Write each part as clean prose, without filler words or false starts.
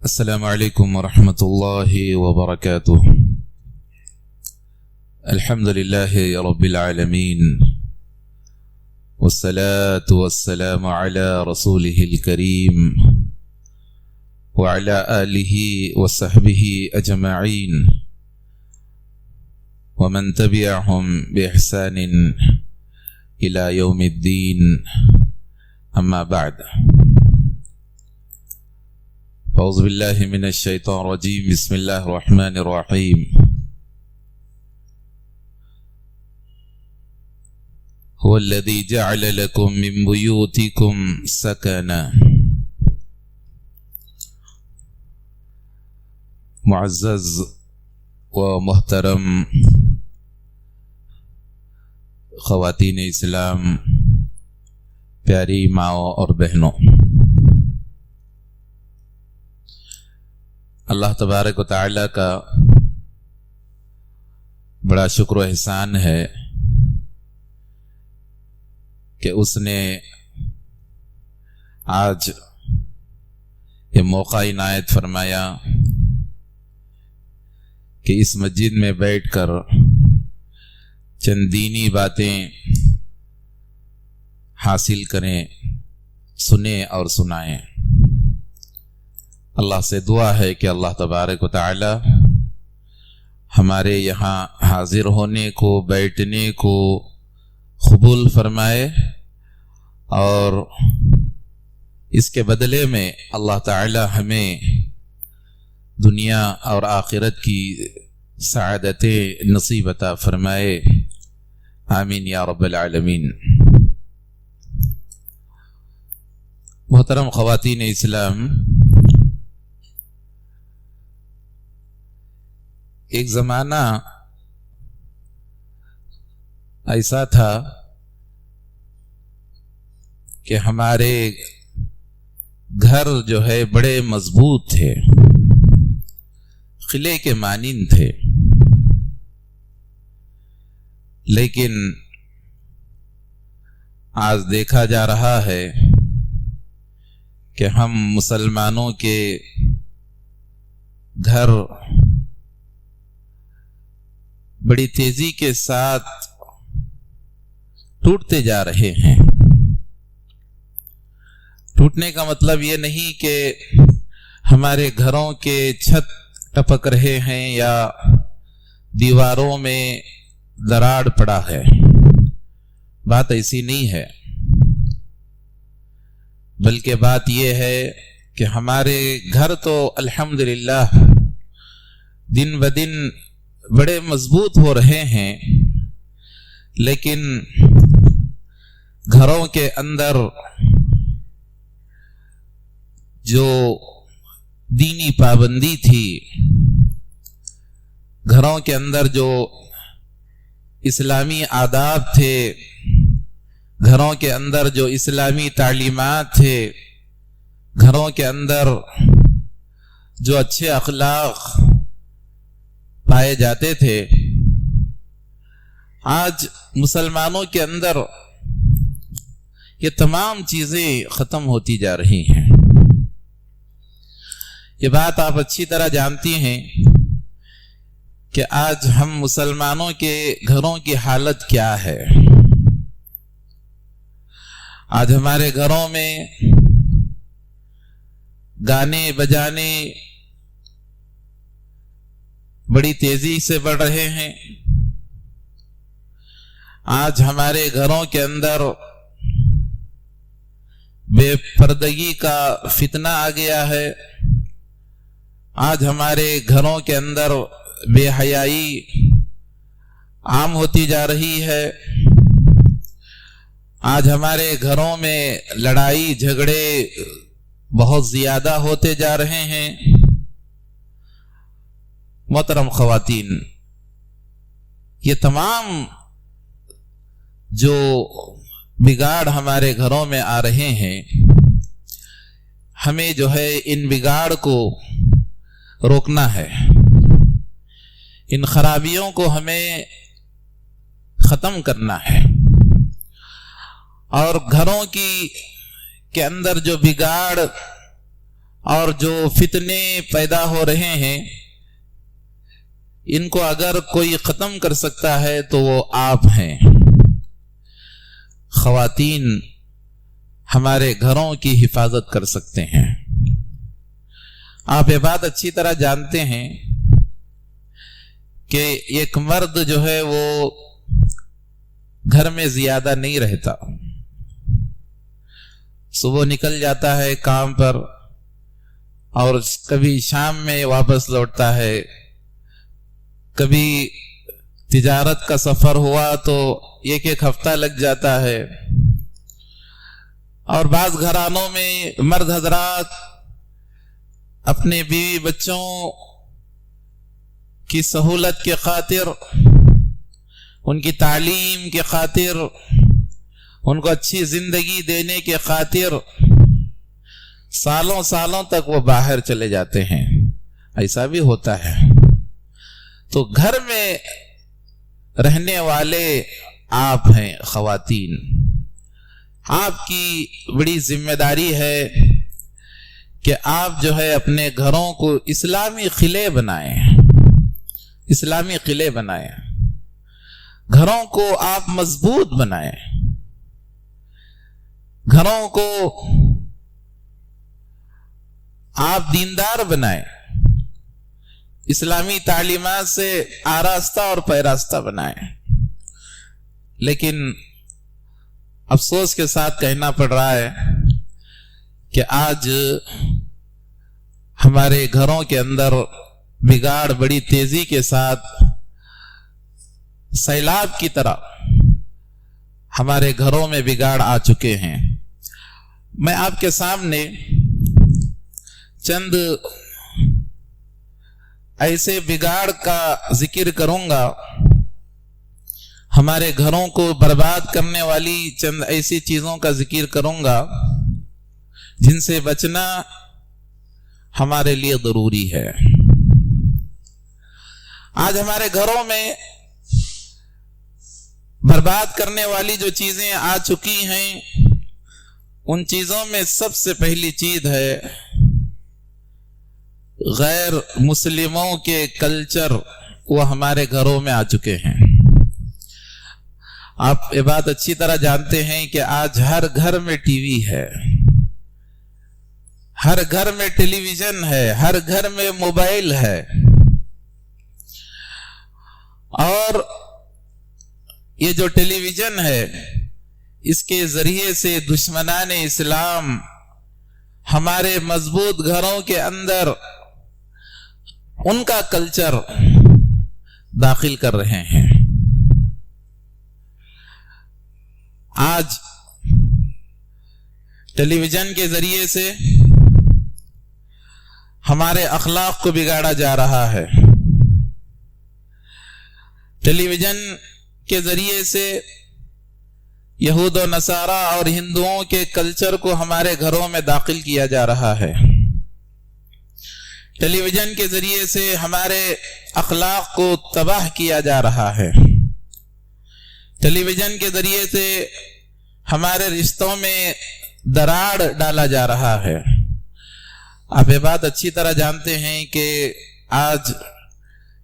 السلام عليكم ورحمة الله وبركاته. الحمد لله رب العالمين، والصلاة والسلام على رسوله الكريم وعلى آله وصحبه أجمعين ومن تبعهم بإحسان إلى يوم الدين. أما بعد، أعوذ بالله من الشيطان الرجيم. بسم الله الرحمن الرحيم. هو الذي جعل لكم من بيوتكم سكنا. معزز و محترم خواتین اسلام، پیاری ماؤں اور بہنوں، اللہ تبارک و تعالی کا بڑا شکر و احسان ہے کہ اس نے آج یہ موقع عنایت فرمایا کہ اس مسجد میں بیٹھ کر چند دینی باتیں حاصل کریں، سنیں اور سنائیں۔ اللہ سے دعا ہے کہ اللہ تبارک و تعالی ہمارے یہاں حاضر ہونے کو، بیٹھنے کو قبول فرمائے، اور اس کے بدلے میں اللہ تعالی ہمیں دنیا اور آخرت کی سعادتیں نصیب عطا فرمائے۔ آمین یا رب العالمین۔ محترم خواتین اسلام، ایک زمانہ ایسا تھا کہ ہمارے گھر جو ہے بڑے مضبوط تھے، قلعے کے مانند تھے، لیکن آج دیکھا جا رہا ہے کہ ہم مسلمانوں کے گھر بڑی تیزی کے ساتھ ٹوٹتے جا رہے ہیں۔ ٹوٹنے کا مطلب یہ نہیں کہ ہمارے گھروں کے چھت ٹپک رہے ہیں یا دیواروں میں دراڑ پڑا ہے، بات ایسی نہیں ہے، بلکہ بات یہ ہے کہ ہمارے گھر تو الحمدللہ دن بدن بڑے مضبوط ہو رہے ہیں، لیکن گھروں کے اندر جو دینی پابندی تھی، گھروں کے اندر جو اسلامی آداب تھے، گھروں کے اندر جو اسلامی تعلیمات تھے، گھروں کے اندر جو اچھے اخلاق پائے جاتے تھے، آج مسلمانوں کے اندر یہ تمام چیزیں ختم ہوتی جا رہی ہیں۔ یہ بات آپ اچھی طرح جانتی ہیں کہ آج ہم مسلمانوں کے گھروں کی حالت کیا ہے۔ آج ہمارے گھروں میں گانے بجانے بڑی تیزی سے بڑھ رہے ہیں۔ آج ہمارے گھروں کے اندر بے پردگی کا فتنہ آ گیا ہے۔ آج ہمارے گھروں کے اندر بے حیائی عام ہوتی جا رہی ہے۔ آج ہمارے گھروں میں لڑائی جھگڑے بہت زیادہ ہوتے جا رہے ہیں۔ محترم خواتین، یہ تمام جو بگاڑ ہمارے گھروں میں آ رہے ہیں، ہمیں جو ہے ان بگاڑ کو روکنا ہے، ان خرابیوں کو ہمیں ختم کرنا ہے، اور گھروں کے اندر جو بگاڑ اور جو فتنے پیدا ہو رہے ہیں ان کو اگر کوئی ختم کر سکتا ہے تو وہ آپ ہیں۔ خواتین ہمارے گھروں کی حفاظت کر سکتے ہیں۔ آپ یہ بات اچھی طرح جانتے ہیں کہ ایک مرد جو ہے وہ گھر میں زیادہ نہیں رہتا، صبح نکل جاتا ہے کام پر اور کبھی شام میں واپس لوٹتا ہے، کبھی تجارت کا سفر ہوا تو ایک ہفتہ لگ جاتا ہے، اور بعض گھرانوں میں مرد حضرات اپنے بیوی بچوں کی سہولت کے خاطر، ان کی تعلیم کے خاطر، ان کو اچھی زندگی دینے کے خاطر سالوں سالوں تک وہ باہر چلے جاتے ہیں۔ ایسا بھی ہوتا ہے۔ تو گھر میں رہنے والے آپ ہیں خواتین، آپ کی بڑی ذمہ داری ہے کہ آپ جو ہے اپنے گھروں کو اسلامی قلعے بنائیں، اسلامی قلعے بنائیں، گھروں کو آپ مضبوط بنائیں، گھروں کو آپ دیندار بنائیں، اسلامی تعلیمات سے آراستہ اور پیراستہ بنائیں۔ لیکن افسوس کے ساتھ کہنا پڑ رہا ہے کہ آج ہمارے گھروں کے اندر بگاڑ بڑی تیزی کے ساتھ سیلاب کی طرح ہمارے گھروں میں بگاڑ آ چکے ہیں۔ میں آپ کے سامنے چند ایسے بگاڑ کا ذکر کروں گا، ہمارے گھروں کو برباد کرنے والی چند ایسی چیزوں کا ذکر کروں گا جن سے بچنا ہمارے لیے ضروری ہے۔ آج ہمارے گھروں میں برباد کرنے والی جو چیزیں آ چکی ہیں، ان چیزوں میں سب سے پہلی چیز ہے غیر مسلموں کے کلچر، وہ ہمارے گھروں میں آ چکے ہیں۔ آپ یہ بات اچھی طرح جانتے ہیں کہ آج ہر گھر میں ٹی وی ہے، ہر گھر میں ٹیلی ویژن ہے، ہر گھر میں موبائل ہے، اور یہ جو ٹیلی ویژن ہے اس کے ذریعے سے دشمنان اسلام ہمارے مضبوط گھروں کے اندر ان کا کلچر داخل کر رہے ہیں۔ آج ٹیلی ویژن کے ذریعے سے ہمارے اخلاق کو بگاڑا جا رہا ہے، ٹیلی ویژن کے ذریعے سے یہود و نصارہ اور ہندوؤں کے کلچر کو ہمارے گھروں میں داخل کیا جا رہا ہے، ٹیلی ویژن کے ذریعے سے ہمارے اخلاق کو تباہ کیا جا رہا ہے، ٹیلی ویژن کے ذریعے سے ہمارے رشتوں میں دراڑ ڈالا جا رہا ہے۔ آپ یہ بات اچھی طرح جانتے ہیں کہ آج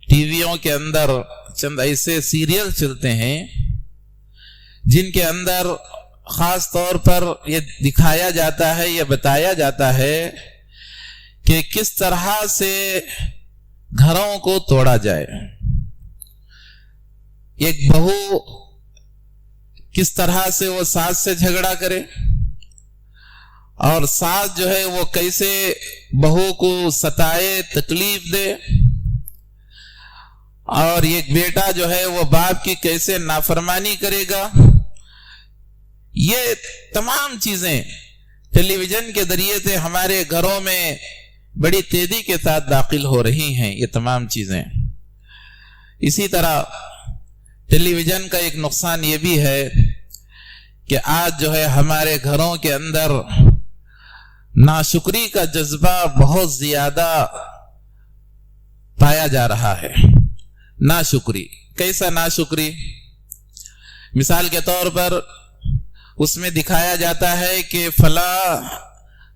ٹی ویوں کے اندر چند ایسے سیریل چلتے ہیں جن کے اندر خاص طور پر یہ دکھایا جاتا ہے، یہ بتایا جاتا ہے کہ کس طرح سے گھروں کو توڑا جائے، ایک بہو کس طرح سے وہ ساس سے جھگڑا کرے، اور ساس جو ہے وہ کیسے بہو کو ستائے، تکلیف دے، اور ایک بیٹا جو ہے وہ باپ کی کیسے نافرمانی کرے گا۔ یہ تمام چیزیں ٹیلی ویژن کے ذریعے سے ہمارے گھروں میں بڑی تیزی کے ساتھ داخل ہو رہی ہیں، یہ تمام چیزیں۔ اسی طرح ٹیلی ویژن کا ایک نقصان یہ بھی ہے کہ آج جو ہے ہمارے گھروں کے اندر ناشکری کا جذبہ بہت زیادہ پایا جا رہا ہے۔ ناشکری، کیسا ناشکری؟ مثال کے طور پر اس میں دکھایا جاتا ہے کہ فلاں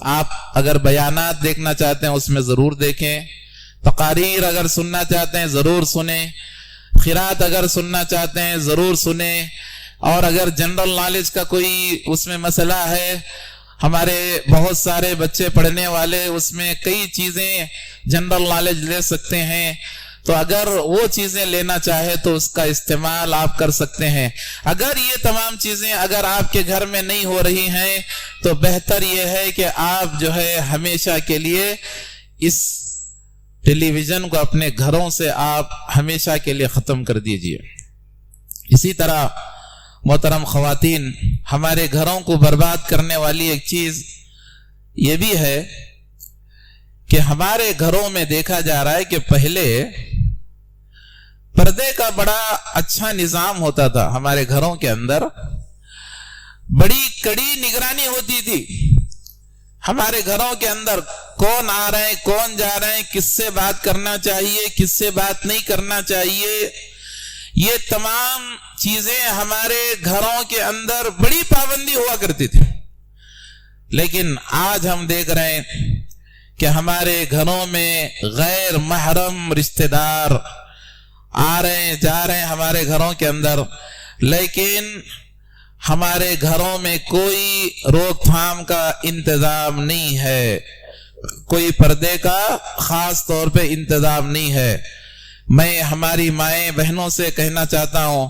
آپ اگر بیانات دیکھنا چاہتے ہیں اس میں ضرور دیکھیں، تقاریر اگر سننا چاہتے ہیں ضرور سنیں، قرات اگر سننا چاہتے ہیں ضرور سنیں، اور اگر جنرل نالج کا کوئی اس میں مسئلہ ہے، ہمارے بہت سارے بچے پڑھنے والے اس میں کئی چیزیں جنرل نالج لے سکتے ہیں، تو اگر وہ چیزیں لینا چاہے تو اس کا استعمال آپ کر سکتے ہیں۔ اگر یہ تمام چیزیں اگر آپ کے گھر میں نہیں ہو رہی ہیں تو بہتر یہ ہے کہ آپ جو ہے ہمیشہ کے لیے اس ٹیلی ویژن کو اپنے گھروں سے آپ ہمیشہ کے لیے ختم کر دیجئے۔ اسی طرح محترم خواتین، ہمارے گھروں کو برباد کرنے والی ایک چیز یہ بھی ہے کہ ہمارے گھروں میں دیکھا جا رہا ہے کہ پہلے پردے کا بڑا اچھا نظام ہوتا تھا، ہمارے گھروں کے اندر بڑی کڑی نگرانی ہوتی تھی۔ ہمارے گھروں کے اندر کون آ رہے ہیں، کون جا رہے ہیں، کس سے بات کرنا چاہیے، کس سے بات نہیں کرنا چاہیے، یہ تمام چیزیں ہمارے گھروں کے اندر بڑی پابندی ہوا کرتی تھی۔ لیکن آج ہم دیکھ رہے ہیں کہ ہمارے گھروں میں غیر محرم رشتہ دار آ رہے ہیں، جا رہے ہیں ہمارے گھروں کے اندر، لیکن ہمارے گھروں میں کوئی روک تھام کا انتظام نہیں ہے، کوئی پردے کا خاص طور پہ انتظام نہیں ہے۔ میں ہماری مائیں بہنوں سے کہنا چاہتا ہوں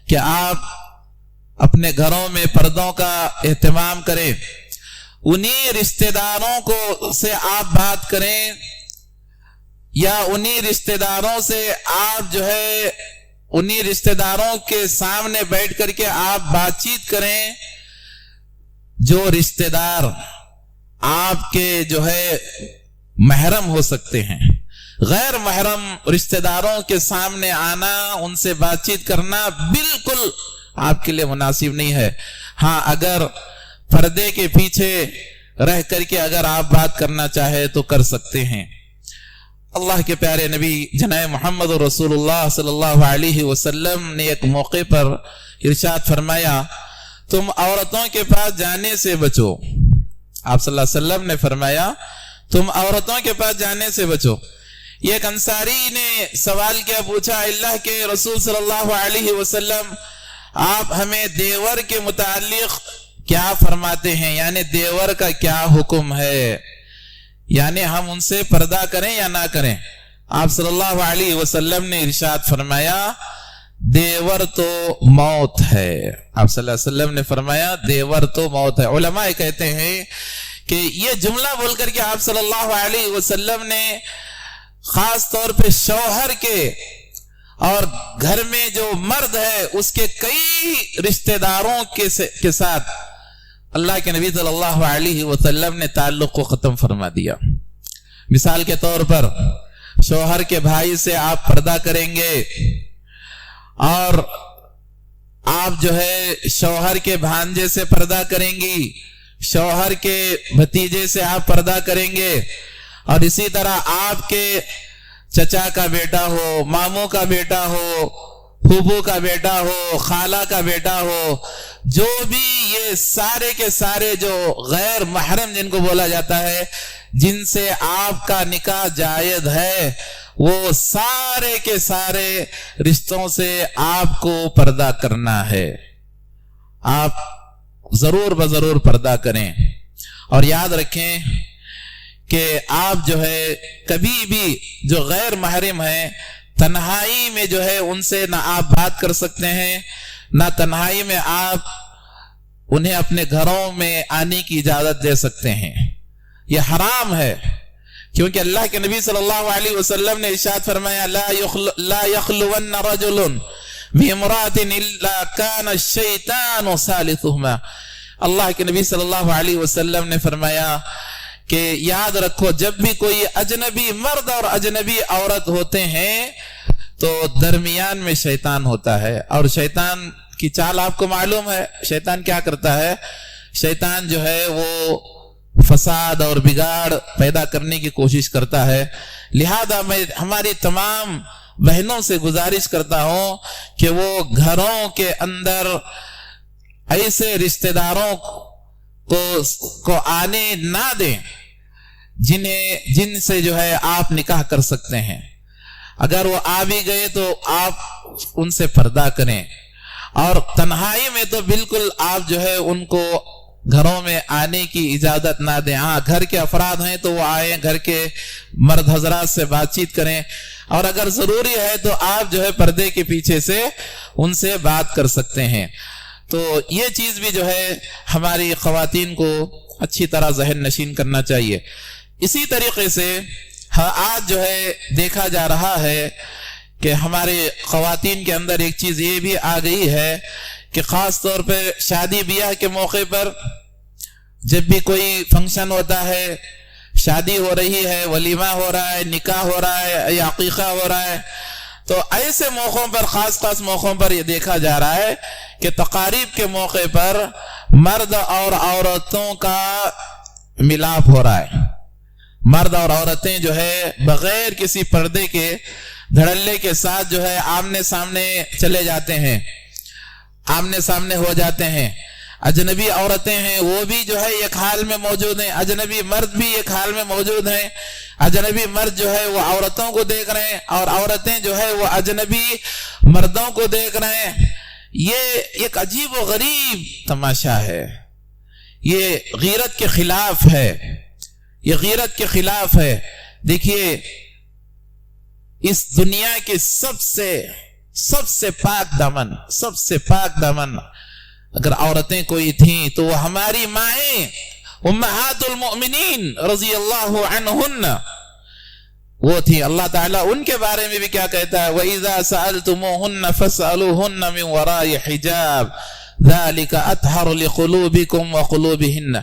کہ آپ اپنے گھروں میں پردوں کا اہتمام کریں، انہی رشتہ داروں کو سے آپ بات کریں یا انہی رشتہ داروں سے آپ جو ہے انہی رشتہ داروں کے سامنے بیٹھ کر کے آپ بات چیت کریں جو رشتہ دار آپ کے جو ہے محرم ہو سکتے ہیں۔ غیر محرم رشتہ داروں کے سامنے آنا، ان سے بات چیت کرنا بالکل آپ کے لیے مناسب نہیں ہے۔ ہاں، اگر پردے کے پیچھے رہ کر کے اگر آپ بات کرنا چاہے تو کر سکتے ہیں۔ اللہ کے پیارے نبی جناب محمد رسول اللہ صلی اللہ علیہ وسلم نے ایک موقع پر ارشاد فرمایا، تم عورتوں کے پاس جانے سے بچو۔ آپ صلی اللہ علیہ وسلم نے فرمایا تم عورتوں کے پاس جانے سے بچو۔ ایک انصاری نے سوال کیا، پوچھا، اللہ کے رسول صلی اللہ علیہ وسلم آپ ہمیں دیور کے متعلق کیا فرماتے ہیں، یعنی دیور کا کیا حکم ہے، یعنی ہم ان سے پردہ کریں یا نہ کریں؟ آپ صلی اللہ علیہ وسلم نے ارشاد فرمایا دیور تو موت ہے۔ آپ صلی اللہ علیہ وسلم نے فرمایا دیور تو موت ہے۔ علماء کہتے ہیں کہ یہ جملہ بول کر کے آپ صلی اللہ علیہ وسلم نے خاص طور پہ شوہر کے اور گھر میں جو مرد ہے اس کے کئی رشتہ داروں کے ساتھ اللہ کے نبی صلی اللہ علیہ وسلم نے تعلق کو ختم فرما دیا۔ مثال کے طور پر شوہر کے بھائی سے آپ پردہ کریں گے، اور آپ جو ہے شوہر کے بھانجے سے پردہ کریں گی، شوہر کے بھتیجے سے آپ پردہ کریں گے، اور اسی طرح آپ کے چچا کا بیٹا ہو، ماموں کا بیٹا ہو، پھوپھو کا بیٹا ہو، خالہ کا بیٹا ہو، جو بھی یہ سارے کے سارے جو غیر محرم جن کو بولا جاتا ہے، جن سے آپ کا نکاح جائز ہے، وہ سارے کے سارے رشتوں سے آپ کو پردہ کرنا ہے۔ آپ ضرور بضرور پردہ کریں، اور یاد رکھیں کہ آپ جو ہے کبھی بھی جو غیر محرم ہیں تنہائی میں جو ہے ان سے نہ آپ بات کر سکتے ہیں، نہ تنہائی میں آپ انہیں اپنے گھروں میں آنے کی اجازت دے سکتے ہیں۔ یہ حرام ہے، کیونکہ اللہ کے نبی صلی اللہ علیہ وسلم نے ارشاد فرمایا لا يخلون رجل بامرأة الا كان الشیطان ثالثهما۔ اللہ کے نبی صلی اللہ علیہ وسلم نے فرمایا کہ یاد رکھو جب بھی کوئی اجنبی مرد اور اجنبی عورت ہوتے ہیں تو درمیان میں شیطان ہوتا ہے، اور شیطان کی چال آپ کو معلوم ہے، شیطان کیا کرتا ہے؟ شیطان جو ہے وہ فساد اور بگاڑ پیدا کرنے کی کوشش کرتا ہے۔ لہذا میں ہماری تمام بہنوں سے گزارش کرتا ہوں کہ وہ گھروں کے اندر ایسے رشتہ داروں کو آنے نہ دیں جن سے جو ہے آپ نکاح کر سکتے ہیں. اگر وہ آ بھی گئے تو آپ ان سے پردہ کریں, اور تنہائی میں تو بالکل آپ جو ہے ان کو گھروں میں آنے کی اجازت نہ دیں. ہاں, گھر کے افراد ہیں تو وہ آئیں, گھر کے مرد حضرات سے بات چیت کریں, اور اگر ضروری ہے تو آپ جو ہے پردے کے پیچھے سے ان سے بات کر سکتے ہیں. تو یہ چیز بھی جو ہے ہماری خواتین کو اچھی طرح ذہن نشین کرنا چاہیے. اسی طریقے سے آج جو ہے دیکھا جا رہا ہے کہ ہمارے خواتین کے اندر ایک چیز یہ بھی آ گئی ہے کہ خاص طور پہ شادی بیاہ کے موقع پر جب بھی کوئی فنکشن ہوتا ہے, شادی ہو رہی ہے, ولیمہ ہو رہا ہے, نکاح ہو رہا ہے یا عقیقہ ہو رہا ہے, تو ایسے موقعوں پر, خاص موقعوں پر یہ دیکھا جا رہا ہے کہ تقاریب کے موقع پر مرد اور عورتوں کا ملاپ ہو رہا ہے. مرد اور عورتیں جو ہے بغیر کسی پردے کے دھڑلے کے ساتھ جو ہے آمنے سامنے چلے جاتے ہیں, آمنے سامنے ہو جاتے ہیں. اجنبی عورتیں ہیں وہ بھی جو ہے ایک حال میں موجود ہیں, اجنبی مرد بھی ایک حال میں موجود ہیں. اجنبی مرد جو ہے وہ عورتوں کو دیکھ رہے ہیں, اور عورتیں جو ہے وہ اجنبی مردوں کو دیکھ رہے ہیں. یہ ایک عجیب و غریب تماشا ہے, یہ غیرت کے خلاف ہے, یہ غیرت کے خلاف ہے. دیکھیے, اس دنیا کے سب سے پاک دامن اگر عورتیں کوئی تھیں تو وہ ہماری مائیں امہات المؤمنین رضی اللہ عنہن وہ تھی. اللہ تعالیٰ ان کے بارے میں بھی کیا کہتا ہے, وَإِذَا سَأَلْتُمُوهُنَّ فَاسْأَلُوهُنَّ مِنْ وَرَاءِ حِجَابٍ ذَلِكَ أَطْهَرُ لِقُلُوبِكُمْ وَقُلُوبِهِنَّ.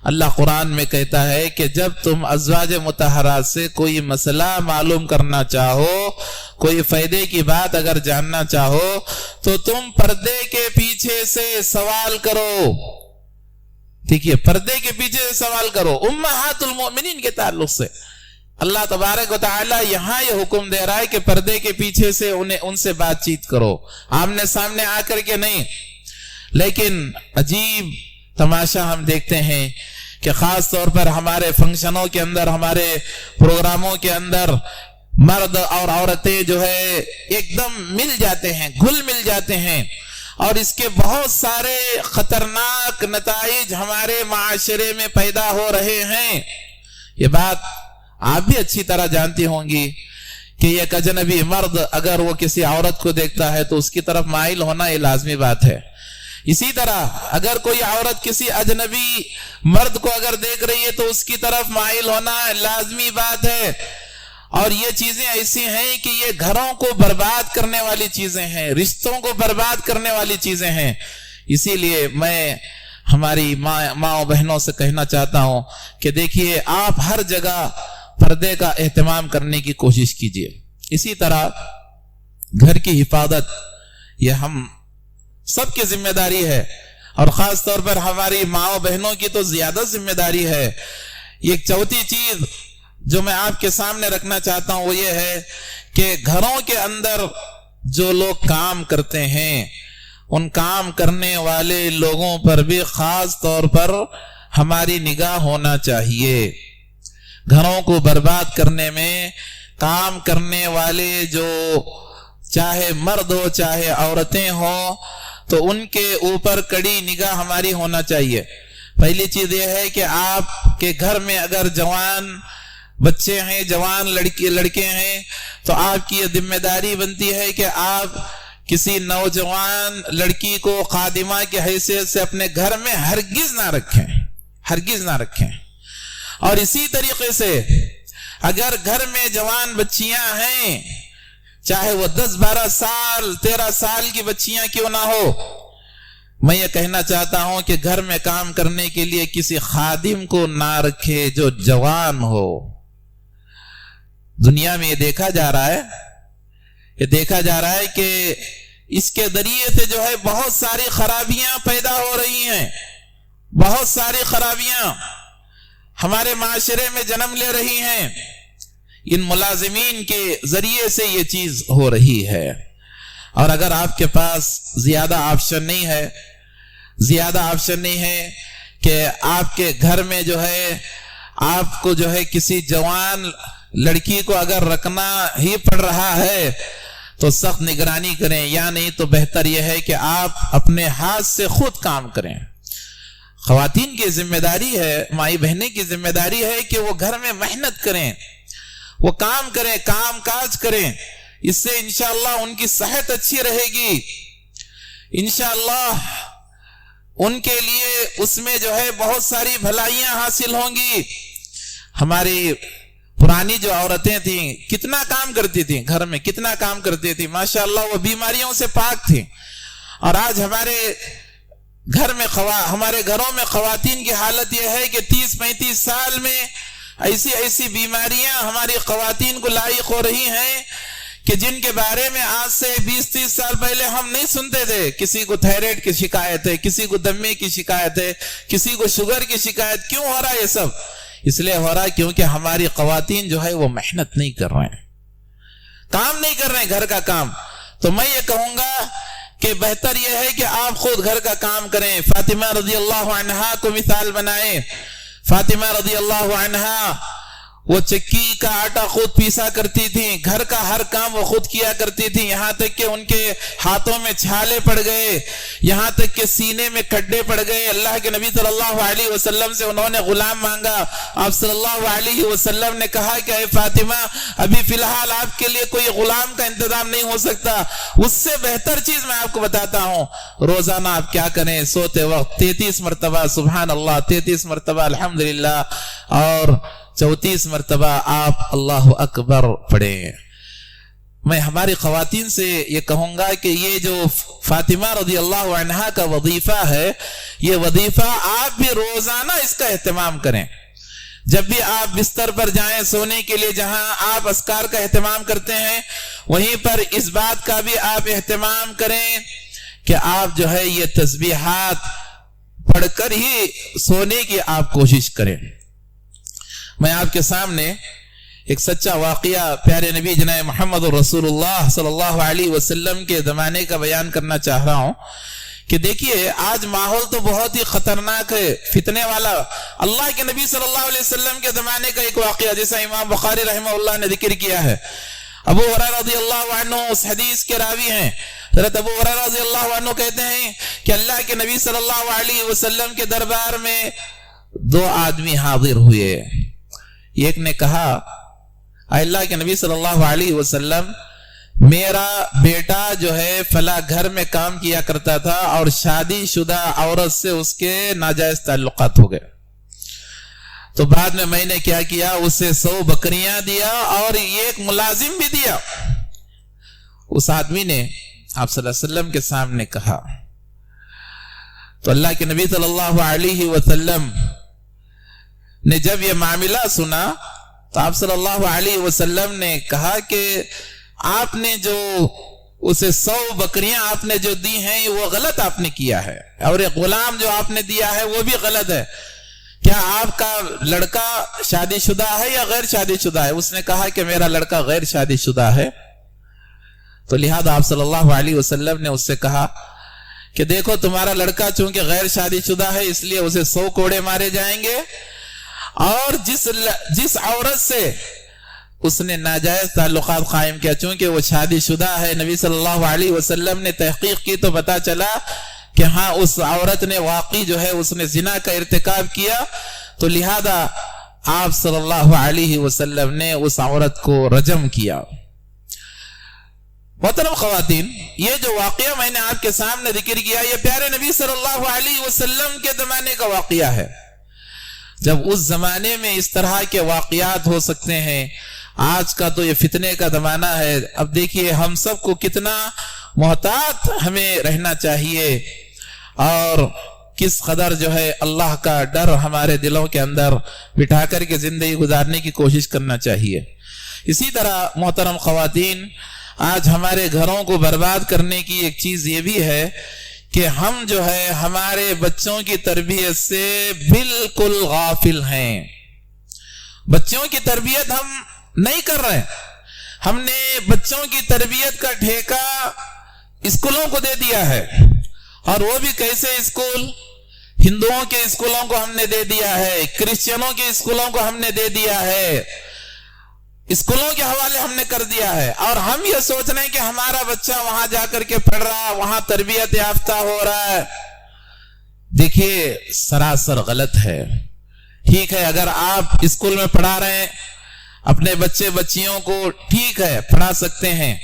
اللہ قرآن میں کہتا ہے کہ جب تم ازواج مطہرات سے کوئی مسئلہ معلوم کرنا چاہو, کوئی فائدے کی بات اگر جاننا چاہو, تو تم پردے کے پیچھے سے سوال کرو. دیکھیے, پردے کے پیچھے سے سوال کرو امہات المؤمنین کے تعلق سے. اللہ تبارک و تعالی یہاں یہ حکم دے رہا ہے کہ پردے کے پیچھے سے ان سے بات چیت کرو, آمنے سامنے آ کر کے نہیں. لیکن عجیب تماشا ہم دیکھتے ہیں کہ خاص طور پر ہمارے فنکشنوں کے اندر, ہمارے پروگراموں کے اندر مرد اور عورتیں جو ہے ایک دم مل جاتے ہیں, گھل مل جاتے ہیں, اور اس کے بہت سارے خطرناک نتائج ہمارے معاشرے میں پیدا ہو رہے ہیں. یہ بات آپ بھی اچھی طرح جانتی ہوں گی کہ ایک اجنبی مرد اگر وہ کسی عورت کو دیکھتا ہے تو اس کی طرف مائل ہونا یہ لازمی بات ہے. اسی طرح اگر کوئی عورت کسی اجنبی مرد کو اگر دیکھ رہی ہے تو اس کی طرف مائل ہونا لازمی بات ہے. اور یہ چیزیں ایسی ہیں کہ یہ گھروں کو برباد کرنے والی چیزیں ہیں, رشتوں کو برباد کرنے والی چیزیں ہیں. اسی لیے میں ہماری ماں و بہنوں سے کہنا چاہتا ہوں کہ دیکھیے, آپ ہر جگہ پردے کا اہتمام کرنے کی کوشش کیجیے. اسی طرح گھر کی حفاظت یہ ہم سب کی ذمہ داری ہے, اور خاص طور پر ہماری ماں و بہنوں کی تو زیادہ ذمہ داری ہے. ایک چوتھی چیز جو میں آپ کے سامنے رکھنا چاہتا ہوں وہ یہ ہے کہ گھروں کے اندر جو لوگ کام کرتے ہیں ان کام کرنے والے لوگوں پر بھی خاص طور پر ہماری نگاہ ہونا چاہیے. گھروں کو برباد کرنے میں کام کرنے والے جو چاہے مرد ہو چاہے عورتیں ہوں تو ان کے اوپر کڑی نگاہ ہماری ہونا چاہیے. پہلی چیز یہ ہے کہ آپ کے گھر میں اگر جوان بچے ہیں, جوان لڑکے ہیں, تو آپ کی یہ ذمہ داری بنتی ہے کہ آپ کسی نوجوان لڑکی کو خادمہ کی حیثیت سے اپنے گھر میں ہرگز نہ رکھیں. اور اسی طریقے سے اگر گھر میں جوان بچیاں ہیں, چاہے وہ 10-12 سال 13 سال کی بچیاں کیوں نہ ہو, میں یہ کہنا چاہتا ہوں کہ گھر میں کام کرنے کے لیے کسی خادم کو نہ رکھے جو جوان ہو. دنیا میں یہ دیکھا جا رہا ہے کہ اس کے ذریعے سے جو ہے بہت ساری خرابیاں پیدا ہو رہی ہیں, بہت ساری خرابیاں ہمارے معاشرے میں جنم لے رہی ہیں. ان ملازمین کے ذریعے سے یہ چیز ہو رہی ہے. اور اگر آپ کے پاس زیادہ آپشن نہیں ہے کہ آپ کے گھر میں جو ہے آپ کو جو ہے کسی جوان لڑکی کو اگر رکھنا ہی پڑ رہا ہے تو سخت نگرانی کریں، یا نہیں تو بہتر یہ ہے کہ آپ اپنے ہاتھ سے خود کام کریں۔ خواتین کی ذمہ داری ہے، مائی بہنیں کی ذمہ داری ہے کہ وہ گھر میں محنت کریں، وہ کام کریں، کام کاج کریں، اس سے انشاءاللہ ان کی صحت اچھی رہے گی، انشاءاللہ ان کے لیے اس میں جو ہے بہت ساری بھلائیاں حاصل ہوں گی۔ ہماری پرانی جو عورتیں تھیں کتنا کام کرتی تھیں، گھر میں کتنا کام کرتی تھیں، ماشاءاللہ وہ بیماریوں سے پاک تھیں، اور آج ہمارے گھر میں ہمارے گھروں میں خواتین کی حالت یہ ہے کہ 30-35 سال میں ایسی بیماریاں ہماری خواتین کو لاحق ہو رہی ہیں کہ جن کے بارے میں آج سے 20-30 سال پہلے ہم نہیں سنتے تھے۔ کسی کو تھائرائیڈ کی شکایت ہے، کسی کو دمے کی شکایت ہے، کسی کو شوگر کی شکایت۔ کیوں ہو رہا ہے یہ سب؟ اس لیے ہو رہا ہے کیونکہ ہماری خواتین جو ہے وہ محنت نہیں کر رہے ہیں، کام نہیں کر رہے ہیں گھر کا کام۔ تو میں یہ کہوں گا کہ بہتر یہ ہے کہ آپ خود گھر کا کام کریں۔ فاطمہ رضی اللہ عنہا کو مثال بنائیں۔ فاطمہ رضی اللہ عنہا وہ چکی کا آٹا خود پیسا کرتی تھی، گھر کا ہر کام وہ خود کیا کرتی تھی، یہاں تک کہ ان کے ہاتھوں میں چھالے پڑ گئے، یہاں تک کہ سینے میں کھڈے پڑ گئے۔ اللہ کے نبی صلی اللہ علیہ وسلم سے انہوں نے غلام مانگا، آپ صلی اللہ علیہ وسلم نے کہا کہ اے فاطمہ ابھی فی الحال آپ کے لیے کوئی غلام کا انتظام نہیں ہو سکتا، اس سے بہتر چیز میں آپ کو بتاتا ہوں، روزانہ آپ کیا کریں، سوتے وقت 33 مرتبہ سبحان اللہ، 33 مرتبہ الحمدللہ، اور 34 مرتبہ آپ اللہ اکبر پڑھیں۔ میں ہماری خواتین سے یہ کہوں گا کہ یہ جو فاطمہ رضی اللہ عنہا کا وظیفہ ہے، یہ وظیفہ آپ بھی روزانہ اس کا اہتمام کریں۔ جب بھی آپ بستر پر جائیں سونے کے لیے، جہاں آپ اذکار کا اہتمام کرتے ہیں، وہیں پر اس بات کا بھی آپ اہتمام کریں کہ آپ جو ہے یہ تسبیحات پڑھ کر ہی سونے کی آپ کوشش کریں۔ میں آپ کے سامنے ایک سچا واقعہ پیارے نبی جناب محمد رسول اللہ صلی اللہ علیہ وسلم کے زمانے کا بیان کرنا چاہ رہا ہوں کہ دیکھیے آج ماحول تو بہت ہی خطرناک ہے، فتنے والا۔ اللہ کے نبی صلی اللہ علیہ وسلم کے زمانے کا ایک واقعہ جیسا امام بخاری رحمہ اللہ نے ذکر کیا ہے، ابو ہریرہ رضی اللہ عنہ اس حدیث کے راوی ہیں۔ حضرت ابو ہریرہ رضی اللہ عنہ کہتے ہیں کہ اللہ کے نبی صلی اللہ علیہ وسلم کے دربار میں 2 آدمی حاضر ہوئے۔ ایک نے کہا اے اللہ کے نبی صلی اللہ علیہ وسلم، میرا بیٹا جو ہے فلاں گھر میں کام کیا کرتا تھا اور شادی شدہ عورت سے اس کے ناجائز تعلقات ہو گئے، تو بعد میں نے کیا کیا، اسے 100 بکریاں دیا اور ایک ملازم بھی دیا۔ اس آدمی نے آپ صلی اللہ علیہ وسلم کے سامنے کہا، تو اللہ کے نبی صلی اللہ علیہ وسلم نے جب یہ معاملہ سنا تو آپ صلی اللہ علیہ وسلم نے کہا کہ آپ نے جو اسے 100 بکریاں آپ نے جو دی ہیں وہ غلط آپ نے کیا ہے، اور ایک غلام جو آپ نے دیا ہے وہ بھی غلط ہے۔ کیا آپ کا لڑکا شادی شدہ ہے یا غیر شادی شدہ ہے؟ اس نے کہا کہ میرا لڑکا غیر شادی شدہ ہے۔ تو لہذا آپ صلی اللہ علیہ وسلم نے اس سے کہا کہ دیکھو تمہارا لڑکا چونکہ غیر شادی شدہ ہے اس لیے اسے 100 کوڑے مارے جائیں گے، اور جس عورت سے اس نے ناجائز تعلقات قائم کیا چونکہ وہ شادی شدہ ہے، نبی صلی اللہ علیہ وسلم نے تحقیق کی تو پتا چلا کہ ہاں اس عورت نے واقعی جو ہے اس نے زنا کا ارتکاب کیا، تو لہذا آپ صلی اللہ علیہ وسلم نے اس عورت کو رجم کیا۔ محترم خواتین، یہ جو واقعہ میں نے آپ کے سامنے ذکر کیا یہ پیارے نبی صلی اللہ علیہ وسلم کے زمانے کا واقعہ ہے۔ جب اس زمانے میں اس طرح کے واقعات ہو سکتے ہیں، آج کا تو یہ فتنے کا زمانہ ہے۔ اب دیکھیے ہم سب کو کتنا محتاط ہمیں رہنا چاہیے، اور کس قدر جو ہے اللہ کا ڈر ہمارے دلوں کے اندر بٹھا کر کے زندگی گزارنے کی کوشش کرنا چاہیے۔ اسی طرح محترم خواتین، آج ہمارے گھروں کو برباد کرنے کی ایک چیز یہ بھی ہے کہ ہم جو ہے ہمارے بچوں کی تربیت سے بالکل غافل ہیں۔ بچوں کی تربیت ہم نہیں کر رہے، ہم نے بچوں کی تربیت کا ٹھیکہ اسکولوں کو دے دیا ہے، اور وہ بھی کیسے اسکول ہندوؤں کے اسکولوں کو ہم نے دے دیا ہے، کرسچنوں کے اسکولوں کو ہم نے دے دیا ہے، اسکولوں کے حوالے ہم نے کر دیا ہے، اور ہم یہ سوچ رہے ہیں کہ ہمارا بچہ وہاں جا کر کے پڑھ رہا ہے، وہاں تربیت یافتہ ہو رہا ہے۔ دیکھیے سراسر غلط ہے۔ ٹھیک ہے اگر آپ اسکول میں پڑھا رہے ہیں اپنے بچے بچیوں کو، ٹھیک ہے پڑھا سکتے ہیں،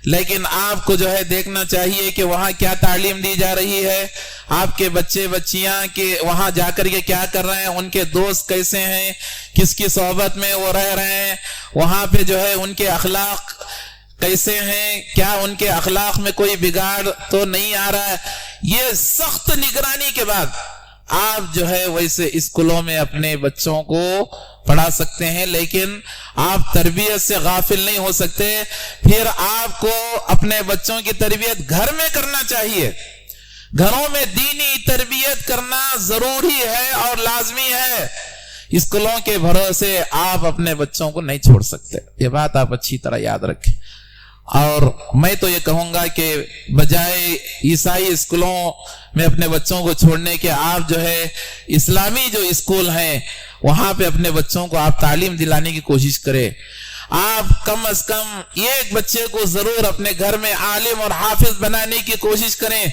لیکن آپ کو جو ہے دیکھنا چاہیے کہ وہاں کیا تعلیم دی جا رہی ہے، آپ کے بچے بچیاں کے وہاں جا کر کے کیا کر رہے ہیں، ان کے دوست کیسے ہیں، کس کی صحبت میں وہ رہ رہے ہیں، وہاں پہ جو ہے ان کے اخلاق کیسے ہیں، کیا ان کے اخلاق میں کوئی بگاڑ تو نہیں آ رہا ہے۔ یہ سخت نگرانی کے بعد آپ جو ہے ویسے اسکولوں میں اپنے بچوں کو پڑھا سکتے ہیں، لیکن آپ تربیت سے غافل نہیں ہو سکتے۔ پھر آپ کو اپنے بچوں کی تربیت گھر میں کرنا چاہیے، گھروں میں دینی تربیت کرنا ضروری ہے اور لازمی ہے۔ اسکولوں کے بھروسے آپ اپنے بچوں کو نہیں چھوڑ سکتے، یہ بات آپ اچھی طرح یاد رکھیں۔ اور میں تو یہ کہوں گا کہ بجائے عیسائی اسکولوں میں اپنے بچوں کو چھوڑنے کے، آپ جو ہے اسلامی جو اسکول ہیں وہاں پہ اپنے بچوں کو آپ تعلیم دلانے کی کوشش کریں۔ آپ کم از کم ایک بچے کو ضرور اپنے گھر میں عالم اور حافظ بنانے کی کوشش کریں۔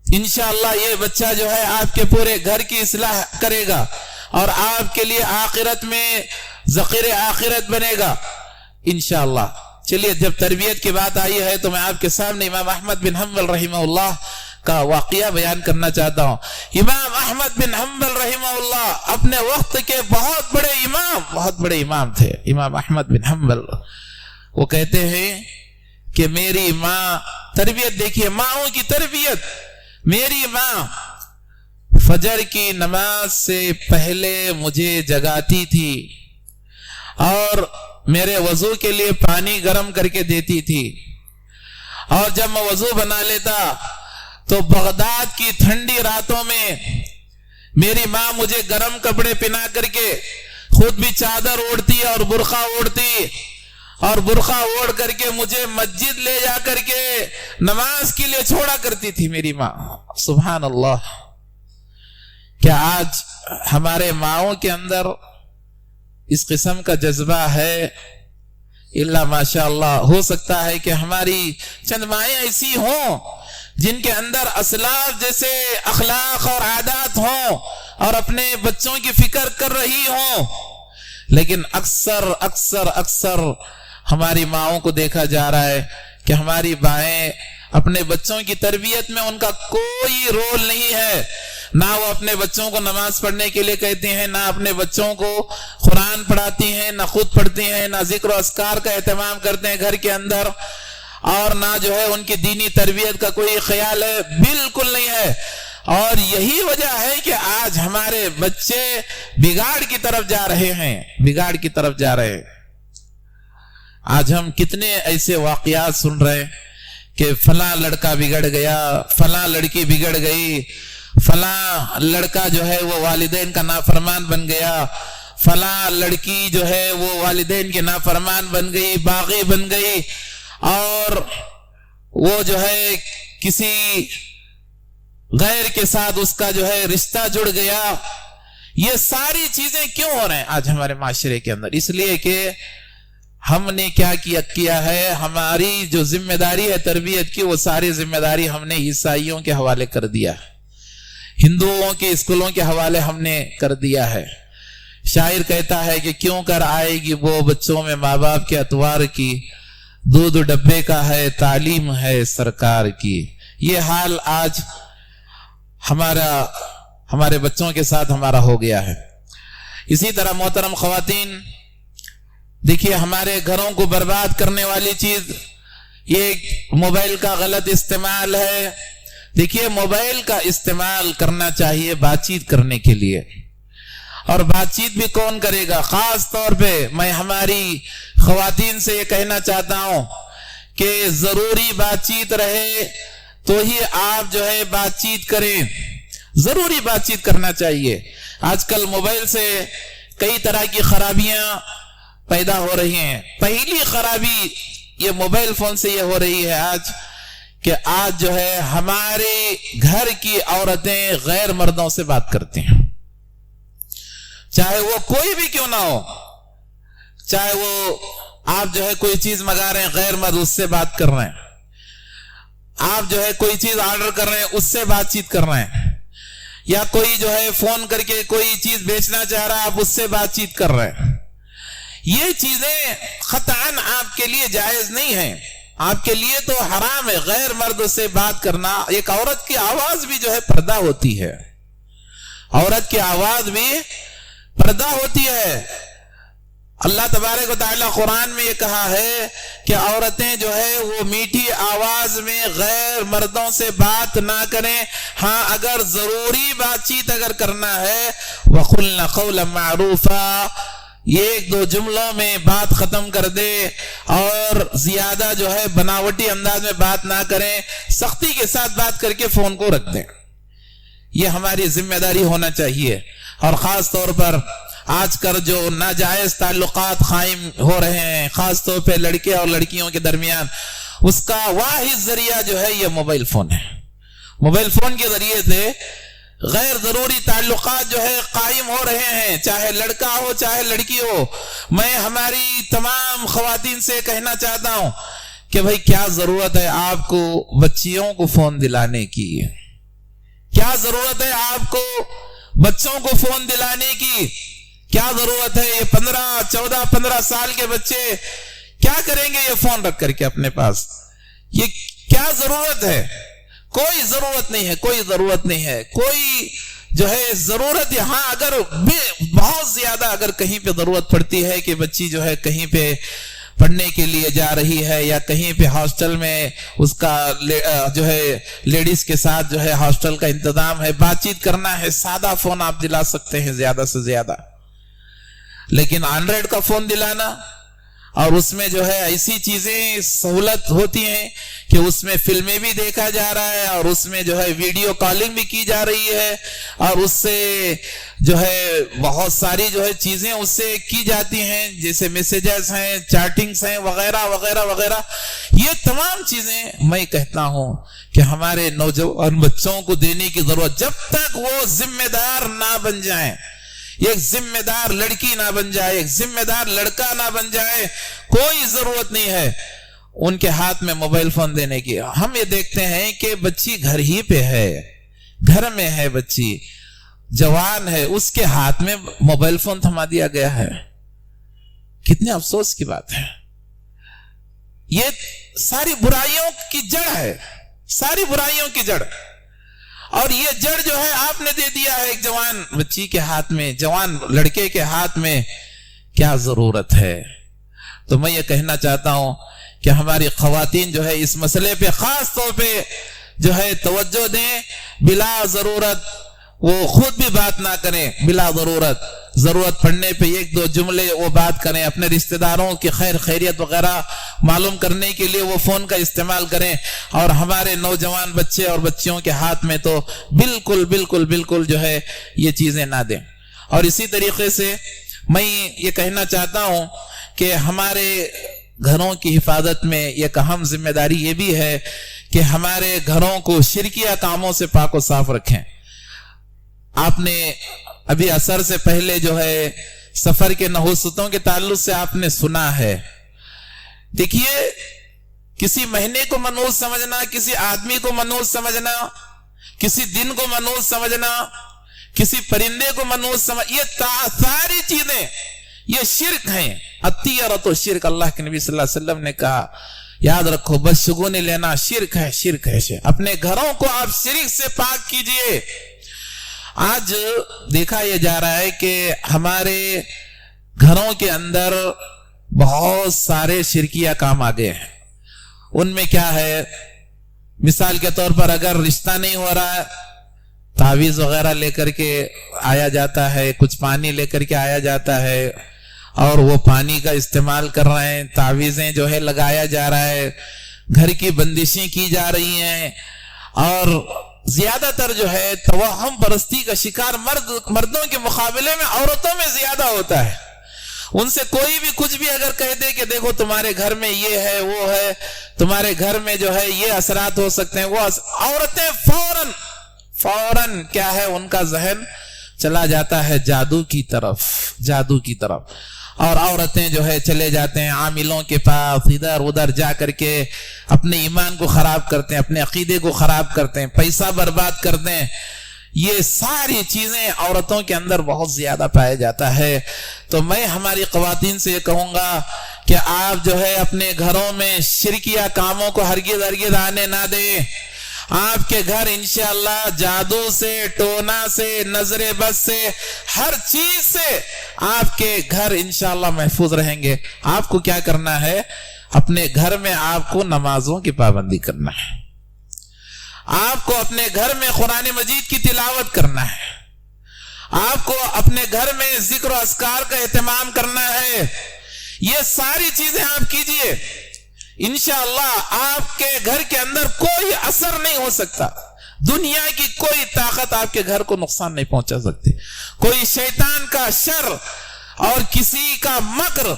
انشاءاللہ یہ بچہ جو ہے آپ کے پورے گھر کی اصلاح کرے گا اور آپ کے لیے آخرت میں ذخیر آخرت بنے گا انشاءاللہ۔ چلیے جب تربیت کی بات آئی ہے تو میں آپ کے سامنے امام احمد بن حنبل رحمہ اللہ کا واقعہ بیان کرنا چاہتا ہوں۔ امام احمد بن حنبل رحمہ اللہ اپنے وقت کے بہت بڑے امام تھے۔ امام احمد بن حنبل وہ کہتے ہیں کہ میری ماں، تربیت دیکھیے ماؤں کی تربیت، میری ماں فجر کی نماز سے پہلے مجھے جگاتی تھی اور میرے وضو کے لیے پانی گرم کر کے دیتی تھی، اور جب میں وضو بنا لیتا تو بغداد کی ٹھنڈی راتوں میں میری ماں مجھے گرم کپڑے پہنا کر کے خود بھی چادر اوڑھتی اور برقع اوڑھتی، اور برقع اوڑھ کر کے مجھے مسجد لے جا کر کے نماز کے لیے چھوڑا کرتی تھی میری ماں۔ سبحان اللہ! کیا آج ہمارے ماؤں کے اندر اس قسم کا جذبہ ہے؟ اللہ ماشاء اللہ، ہو سکتا ہے کہ ہماری چند مائیں ایسی ہوں جن کے اندر اسلاف جیسے اخلاق اور عادات ہوں اور اپنے بچوں کی فکر کر رہی ہوں، لیکن اکثر ہماری ماؤں کو دیکھا جا رہا ہے کہ ہماری مائیں اپنے بچوں کی تربیت میں ان کا کوئی رول نہیں ہے۔ نہ وہ اپنے بچوں کو نماز پڑھنے کے لیے کہتے ہیں، نہ اپنے بچوں کو قرآن پڑھاتی ہیں، نہ خود پڑھتی ہیں، نہ ذکر و اذکار کا اہتمام کرتے ہیں گھر کے اندر، اور نہ جو ہے ان کی دینی تربیت کا کوئی خیال ہے، بالکل نہیں ہے۔ اور یہی وجہ ہے کہ آج ہمارے بچے بگاڑ کی طرف جا رہے ہیں۔ آج ہم کتنے ایسے واقعات سن رہے ہیں کہ فلاں لڑکا بگڑ گیا، فلاں لڑکی بگڑ گئی، فلاں لڑکا جو ہے وہ والدین کا نافرمان بن گیا، فلاں لڑکی جو ہے وہ والدین کے نافرمان بن گئی، باغی بن گئی، اور وہ جو ہے کسی غیر کے ساتھ اس کا جو ہے رشتہ جڑ گیا۔ یہ ساری چیزیں کیوں ہو رہے ہیں آج ہمارے معاشرے کے اندر؟ اس لیے کہ ہم نے کیا ہے، ہماری جو ذمہ داری ہے تربیت کی، وہ ساری ذمہ داری ہم نے عیسائیوں کے حوالے کر دیا، ہندوؤں کے اسکولوں کے حوالے ہم نے کر دیا ہے۔ شاعر کہتا ہے کہ کیوں کر آئے گی وہ بچوں میں ماں باپ کے اتوار کی، دودھ ڈبے کا ہے تعلیم ہے سرکار کی۔ یہ حال آج ہمارے بچوں کے ساتھ ہمارا ہو گیا ہے۔ اسی طرح محترم خواتین، دیکھیے ہمارے گھروں کو برباد کرنے والی چیز یہ موبائل کا غلط استعمال ہے۔ دیکھیے موبائل کا استعمال کرنا چاہیے بات چیت کرنے کے لیے، اور بات چیت بھی کون کرے گا؟ خاص طور پہ میں ہماری خواتین سے یہ کہنا چاہتا ہوں کہ ضروری بات چیت رہے تو ہی آپ جو ہے بات چیت کریں، ضروری بات چیت کرنا چاہیے۔ آج کل موبائل سے کئی طرح کی خرابیاں پیدا ہو رہی ہیں۔ پہلی خرابی یہ موبائل فون سے یہ ہو رہی ہے آج کہ آج جو ہے ہمارے گھر کی عورتیں غیر مردوں سے بات کرتی ہیں، چاہے وہ کوئی بھی کیوں نہ ہو، چاہے وہ آپ جو ہے کوئی چیز منگا رہے ہیں غیر مرد اس سے بات کر رہے ہیں، آپ جو ہے کوئی چیز آرڈر کر رہے ہیں اس سے بات چیت کر رہے ہیں، یا کوئی جو ہے فون کر کے کوئی چیز بیچنا چاہ رہا ہے آپ اس سے بات چیت کر رہے ہیں۔ یہ چیزیں قطعاً آپ کے لیے جائز نہیں ہیں، آپ کے لیے تو حرام ہے غیر مرد سے بات کرنا۔ ایک عورت کی آواز بھی جو ہے پردہ ہوتی ہے، عورت کی آواز بھی پردہ ہوتی ہے۔ اللہ تبارک و تعالیٰ قرآن میں یہ کہا ہے کہ عورتیں جو ہے وہ میٹھی آواز میں غیر مردوں سے بات نہ کریں، ہاں اگر ضروری بات چیت اگر کرنا ہے وَقُلْنَ قَوْلًا مَعْرُوفًا، یہ ایک دو جملوں میں بات ختم کر دے، اور زیادہ جو ہے بناوٹی انداز میں بات نہ کریں، سختی کے ساتھ بات کر کے فون کو رکھ دیں۔ یہ ہماری ذمہ داری ہونا چاہیے۔ اور خاص طور پر آج کل جو ناجائز تعلقات قائم ہو رہے ہیں، خاص طور پہ لڑکے اور لڑکیوں کے درمیان، اس کا واحد ذریعہ جو ہے یہ موبائل فون ہے۔ موبائل فون کے ذریعے سے غیر ضروری تعلقات جو ہے قائم ہو رہے ہیں، چاہے لڑکا ہو چاہے لڑکی ہو۔ میں ہماری تمام خواتین سے کہنا چاہتا ہوں کہ بھائی کیا ضرورت ہے آپ کو بچیوں کو فون دلانے کی، کیا ضرورت ہے آپ کو بچوں کو فون دلانے کی، کیا ضرورت ہے؟ یہ 14-15 سال کے بچے کیا کریں گے یہ فون رکھ کر کے اپنے پاس؟ یہ کیا ضرورت ہے؟ کوئی ضرورت نہیں ہے، کوئی ضرورت نہیں ہے، کوئی جو ہے ضرورت یہاں اگر بہت زیادہ اگر کہیں پہ ضرورت پڑتی ہے کہ بچی جو ہے کہیں پہ پڑھنے کے لیے جا رہی ہے یا کہیں پہ ہاسٹل میں اس کا جو ہے لیڈیز کے ساتھ جو ہے ہاسٹل کا انتظام ہے، بات چیت کرنا ہے، سادہ فون آپ دلا سکتے ہیں زیادہ سے زیادہ، لیکن اینڈرائڈ کا فون دلانا اور اس میں جو ہے ایسی چیزیں سہولت ہوتی ہیں کہ اس میں فلمیں بھی دیکھا جا رہا ہے اور اس میں جو ہے ویڈیو کالنگ بھی کی جا رہی ہے اور اس سے جو ہے بہت ساری جو ہے چیزیں اس سے کی جاتی ہیں، جیسے میسیجز ہیں، چیٹنگز ہیں، وغیرہ وغیرہ وغیرہ۔ یہ تمام چیزیں میں کہتا ہوں کہ ہمارے نوجوان بچوں کو دینے کی ضرورت، جب تک وہ ذمہ دار نہ بن جائیں، ایک ذمہ دار لڑکی نہ بن جائے، ایک ذمہ دار لڑکا نہ بن جائے، کوئی ضرورت نہیں ہے ان کے ہاتھ میں موبائل فون دینے کی۔ ہم یہ دیکھتے ہیں کہ بچی گھر ہی پہ ہے، گھر میں ہے، بچی جوان ہے، اس کے ہاتھ میں موبائل فون تھما دیا گیا ہے۔ کتنے افسوس کی بات ہے۔ یہ ساری برائیوں کی جڑ ہے، ساری برائیوں کی جڑ، اور یہ جڑ جو ہے آپ نے دے دیا ہے ایک جوان بچی کے ہاتھ میں، جوان لڑکے کے ہاتھ میں۔ کیا ضرورت ہے؟ تو میں یہ کہنا چاہتا ہوں کہ ہماری خواتین جو ہے اس مسئلے پہ خاص طور پہ جو ہے توجہ دیں، بلا ضرورت وہ خود بھی بات نہ کریں، بلا ضرورت پڑنے پہ ایک دو جملے وہ بات کریں، اپنے رشتہ داروں کی خیر خیریت وغیرہ معلوم کرنے کے لیے وہ فون کا استعمال کریں، اور ہمارے نوجوان بچے اور بچیوں کے ہاتھ میں تو بالکل بالکل بالکل جو ہے یہ چیزیں نہ دیں۔ اور اسی طریقے سے میں یہ کہنا چاہتا ہوں کہ ہمارے گھروں کی حفاظت میں ایک اہم ذمہ داری یہ بھی ہے کہ ہمارے گھروں کو شرکیہ کاموں سے پاک و صاف رکھیں۔ آپ نے ابھی عصر سے پہلے جو ہے سفر کے نحوستوں کے تعلق سے آپ نے سنا ہے۔ دیکھیے، کسی مہینے کو منحوس سمجھنا، کسی آدمی کو منحوس سمجھنا، کسی دن کو منحوس سمجھنا، کسی پرندے کو منحوس یہ ساری چیزیں یہ شرک ہیں۔ الطیرۃ شرک، اللہ کے نبی صلی اللہ علیہ وسلم نے کہا، یاد رکھو، بدشگونی لینا شرک ہے، شرک ہے۔ اپنے گھروں کو آپ شرک سے پاک کیجئے۔ آج دیکھا یہ جا رہا ہے کہ ہمارے گھروں کے اندر بہت سارے شرکیہ کام آ گئے ہیں۔ ان میں کیا ہے؟ مثال کے طور پر اگر رشتہ نہیں ہو رہا ہے، تعویذ وغیرہ لے کر کے آیا جاتا ہے، کچھ پانی لے کر کے آیا جاتا ہے اور وہ پانی کا استعمال کر رہے ہیں، تعویذیں جو ہے لگایا جا رہا ہے، گھر کی بندشیں کی جا رہی ہیں، اور زیادہ تر جو ہے توہم پرستی کا شکار مردوں کے مقابلے میں عورتوں میں زیادہ ہوتا ہے۔ ان سے کوئی بھی کچھ بھی اگر کہہ دے کہ دیکھو تمہارے گھر میں یہ ہے وہ ہے، تمہارے گھر میں جو ہے یہ اثرات ہو سکتے ہیں، وہ عورتیں فوراً کیا ہے ان کا ذہن چلا جاتا ہے جادو کی طرف، اور عورتیں جو ہے چلے جاتے ہیں عاملوں کے پاس، ادھر ادھر جا کر کے اپنے ایمان کو خراب کرتے ہیں، اپنے عقیدے کو خراب کرتے ہیں، پیسہ برباد کرتے ہیں۔ یہ ساری چیزیں عورتوں کے اندر بہت زیادہ پایا جاتا ہے۔ تو میں ہماری خواتین سے یہ کہوں گا کہ آپ جو ہے اپنے گھروں میں شرکیہ کاموں کو ہرگز آنے نہ دیں۔ آپ کے گھر انشاءاللہ جادو سے، ٹونا سے، نظر بد سے، ہر چیز سے آپ کے گھر انشاءاللہ محفوظ رہیں گے۔ آپ کو کیا کرنا ہے؟ اپنے گھر میں آپ کو نمازوں کی پابندی کرنا ہے، آپ کو اپنے گھر میں قرآن مجید کی تلاوت کرنا ہے، آپ کو اپنے گھر میں ذکر و اذکار کا اہتمام کرنا ہے۔ یہ ساری چیزیں آپ کیجئے، انشاءاللہ آپ کے گھر کے اندر کوئی اثر نہیں ہو سکتا، دنیا کی کوئی طاقت آپ کے گھر کو نقصان نہیں پہنچا سکتی، کوئی شیطان کا شر اور کسی کا مکر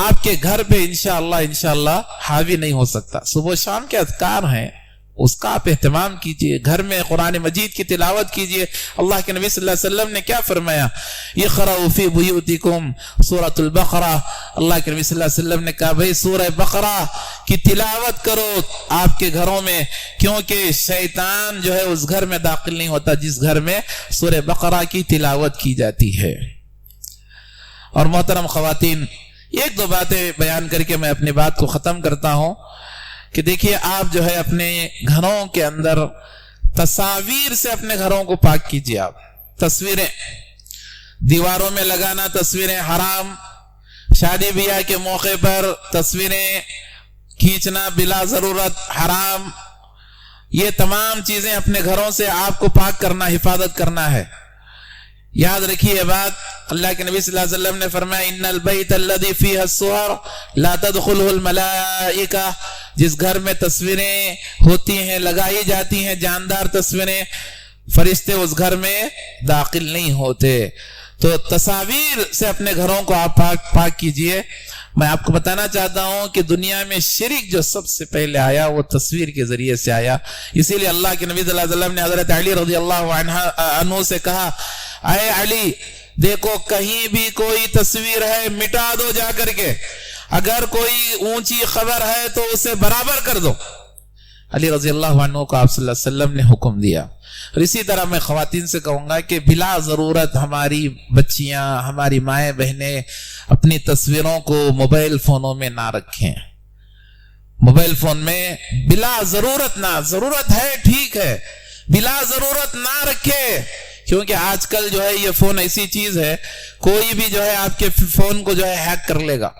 آپ کے گھر پہ انشاءاللہ حاوی نہیں ہو سکتا۔ صبح و شام کے اذکار ہیں، اس کا آپ اہتمام کیجئے، گھر میں قرآن مجید کی تلاوت کیجئے۔ اللہ کے نبی صلی اللہ علیہ وسلم نے کیا فرمایا؟ اقرؤوا فی بیوتکم سورۃ البقرہ۔ اللہ کے نبی صلی اللہ علیہ وسلم نے کہا بھئی سورہ بقرہ کی تلاوت کرو آپ کے گھروں میں، کیونکہ شیطان جو ہے اس گھر میں داخل نہیں ہوتا جس گھر میں سورہ بقرہ کی تلاوت کی جاتی ہے۔ اور محترم خواتین، ایک دو باتیں بیان کر کے میں اپنی بات کو ختم کرتا ہوں کہ دیکھیے آپ جو ہے اپنے گھروں کے اندر تصاویر سے اپنے گھروں کو پاک کیجیے۔ آپ تصویریں دیواروں میں لگانا، تصویریں حرام، شادی بیاہ کے موقع پر تصویریں کھینچنا بلا ضرورت حرام۔ یہ تمام چیزیں اپنے گھروں سے آپ کو پاک کرنا، حفاظت کرنا ہے۔ یاد رکھیے بات، اللہ کے نبی صلی اللہ علیہ وسلم نے فرمایا ان البیت الذی فیہ الصور لا تدخلہ الملائکہ، جس گھر میں تصویریں ہوتی ہیں، لگائی جاتی ہیں جاندار تصویریں، فرشتے اس گھر میں داخل نہیں ہوتے۔ تو تصاویر سے اپنے گھروں کو آپ پاک کیجئے۔ میں آپ کو بتانا چاہتا ہوں کہ دنیا میں شرک جو سب سے پہلے آیا وہ تصویر کے ذریعے سے آیا۔ اسی لیے اللہ کے نبی صلی اللہ علیہ وسلم نے حضرت علی رضی اللہ عنہ سے کہا اے علی دیکھو کہیں بھی کوئی تصویر ہے مٹا دو جا کر کے، اگر کوئی اونچی خبر ہے تو اسے برابر کر دو۔ علی رضی اللہ عنہ کو آپ صلی اللہ علیہ وسلم نے حکم دیا۔ اور اسی طرح میں خواتین سے کہوں گا کہ بلا ضرورت ہماری بچیاں، ہماری مائیں بہنیں اپنی تصویروں کو موبائل فونوں میں نہ رکھیں۔ موبائل فون میں بلا ضرورت نہ، ضرورت ہے ٹھیک ہے، بلا ضرورت نہ رکھے، کیونکہ آج کل جو ہے یہ فون ایسی چیز ہے کوئی بھی جو ہے آپ کے فون کو جو ہے ہیک کر لے گا،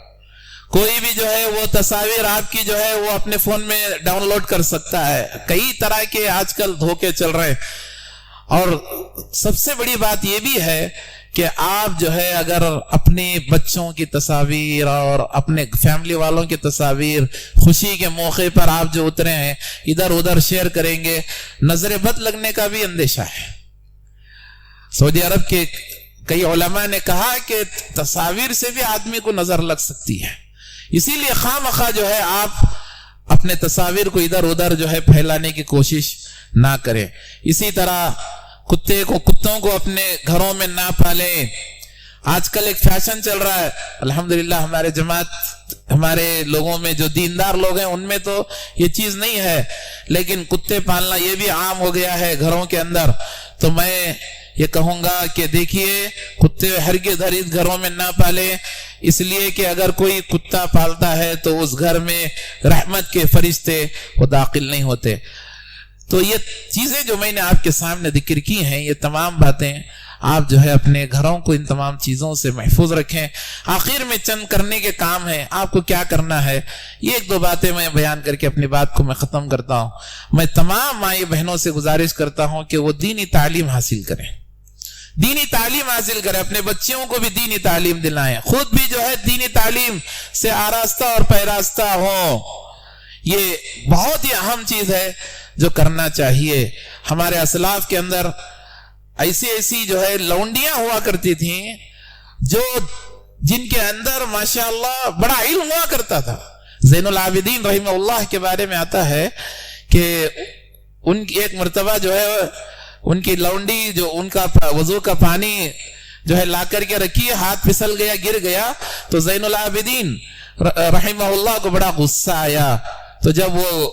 کوئی بھی جو ہے وہ تصاویر آپ کی جو ہے وہ اپنے فون میں ڈاؤن لوڈ کر سکتا ہے۔ کئی طرح کے آج کل دھوکے چل رہے ہیں۔ اور سب سے بڑی بات یہ بھی ہے کہ آپ جو ہے اگر اپنے بچوں کی تصاویر اور اپنے فیملی والوں کی تصاویر خوشی کے موقع پر آپ جو اترے ہیں ادھر ادھر شیئر کریں گے، نظر بد لگنے کا بھی اندیشہ ہے۔ سعودی عرب کے کئی علماء نے کہا کہ تصاویر سے بھی آدمی کو نظر لگ سکتی ہے، اسی لیے خواہ مخواہ جو ہے آپ اپنے تصاویر کو ادھر ادھر جو ہے پھیلانے کی کوشش نہ کریں۔ اسی طرح کتوں کو اپنے گھروں میں نہ پالیں۔ آج کل ایک فیشن چل رہا ہے، الحمدللہ ہمارے جماعت، ہمارے لوگوں میں جو دیندار لوگ ہیں ان میں تو یہ چیز نہیں ہے، لیکن کتے پالنا یہ بھی عام ہو گیا ہے گھروں کے اندر۔ تو میں یہ کہوں گا کہ دیکھیے کتے ہرگز گھروں میں نہ پالیں، اس لیے کہ اگر کوئی کتا پالتا ہے تو اس گھر میں رحمت کے فرشتے وہ داخل نہیں ہوتے۔ تو یہ چیزیں جو میں نے آپ کے سامنے ذکر کی ہیں، یہ تمام باتیں آپ جو ہے اپنے گھروں کو ان تمام چیزوں سے محفوظ رکھیں۔ آخر میں چند کرنے کے کام ہیں، آپ کو کیا کرنا ہے یہ ایک دو باتیں میں بیان کر کے اپنی بات کو میں ختم کرتا ہوں۔ میں تمام مائی بہنوں سے گزارش کرتا ہوں کہ وہ دینی تعلیم حاصل کریں، دینی تعلیم حاصل کریں، اپنے بچوں کو بھی دینی تعلیم دلائیں، خود بھی جو ہے دینی تعلیم سے آراستہ اور پیراستہ ہوں۔ یہ بہت ہی اہم چیز ہے جو کرنا چاہیے۔ ہمارے اسلاف کے اندر ایسی جو ہے لونڈیاں ہوا کرتی تھیں جو جن کے اندر ماشاءاللہ بڑا علم ہوا کرتا تھا. زین العابدین رحمہ اللہ کے بارے میں آتا ہے کہ ان کی ایک مرتبہ جو ہے ان کی لونڈی جو ان کا وضو کا پانی جو ہے لا کر کے رکھی، ہاتھ پھسل گیا، گر گیا، تو زین العابدین رحمہ اللہ کو بڑا غصہ آیا. تو جب وہ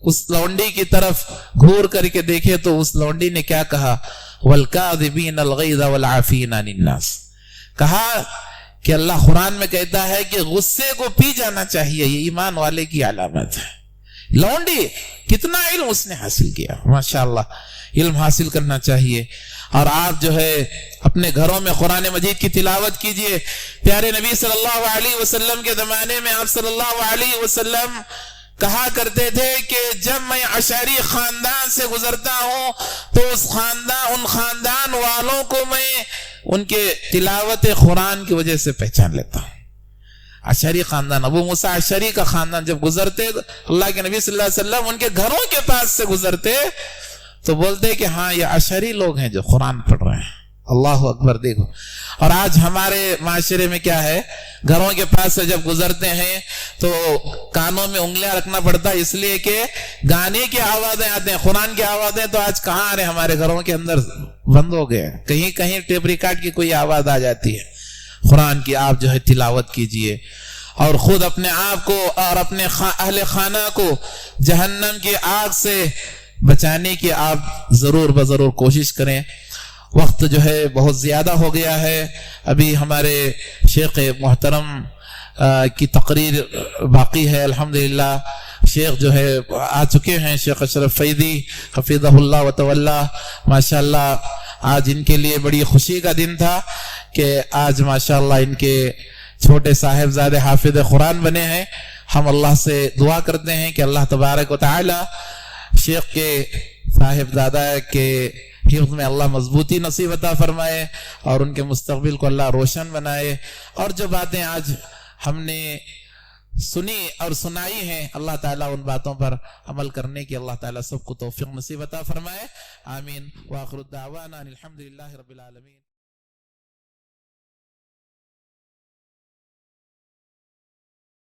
اس لونڈی کی طرف گھور کر کے دیکھے تو اس لونڈی نے کیا کہا؟ وَالْكَاظِمِينَ الْغَيْظَ وَالْعَافِينَ عَنِ النَّاسِ. کہا کہ اللہ قرآن میں کہتا ہے کہ غصے کو پی جانا چاہیے، یہ ایمان والے کی علامت ہے. لونڈی کتنا علم اس نے حاصل کیا، ماشاءاللہ علم حاصل کرنا چاہیے. اور آپ جو ہے اپنے گھروں میں قرآن مجید کی تلاوت کیجئے. پیارے نبی صلی اللہ علیہ وسلم کے زمانے میں آپ صلی اللہ علیہ وسلم کہا کرتے تھے کہ جب میں اشعری خاندان سے گزرتا ہوں تو ان خاندان والوں کو میں ان کے تلاوت قرآن کی وجہ سے پہچان لیتا ہوں. اشعری خاندان، ابو موسیٰ اشعری کا خاندان جب گزرتے اللہ کے نبی صلی اللہ علیہ وسلم ان کے گھروں کے پاس سے گزرتے تو بولتے کہ ہاں یہ اشعری لوگ ہیں جو قرآن پڑھ رہے ہیں. اللہ اکبر. دیکھو، اور آج ہمارے معاشرے میں کیا ہے، گھروں کے پاس سے جب گزرتے ہیں تو کانوں میں انگلیاں رکھنا پڑتا ہے، اس لیے کہ گانے کی آوازیں آتے ہیں، قرآن کی آوازیں تو آج کہاں آ رہے ہیں، ہمارے گھروں کے اندر بند ہو گئے. کہیں کہیں ٹیپ ریکارڈ کی کوئی آواز آ جاتی ہے. قرآن کی آپ جو ہے تلاوت کیجئے اور خود اپنے آپ کو اور اپنے اہل خانہ کو جہنم کی آگ سے بچانے کی آپ ضرور بضرور کوشش کریں. وقت جو ہے بہت زیادہ ہو گیا ہے. ابھی ہمارے شیخ محترم کی تقریر باقی ہے. الحمدللہ شیخ جو ہے آ چکے ہیں، شیخ اشرف فیضی حفظہ اللہ وتولہ. ماشاءاللہ آج ان کے لیے بڑی خوشی کا دن تھا کہ آج ماشاءاللہ ان کے چھوٹے صاحبزادے حافظ قرآن بنے ہیں. ہم اللہ سے دعا کرتے ہیں کہ اللہ تبارک و تعالی شیخ کے صاحبزادہ کے حفظ میں اللہ مضبوطی نصیب عطا فرمائے اور ان کے مستقبل کو اللہ روشن بنائے. اور جو باتیں آج ہم نے سنی اور سنائی ہیں، اللہ تعالیٰ ان باتوں پر عمل کرنے کی اللہ تعالیٰ سب کو توفیق نصیب عطا فرمائے. آمین. وآخر الدعوانا الحمدللہ رب العالمین.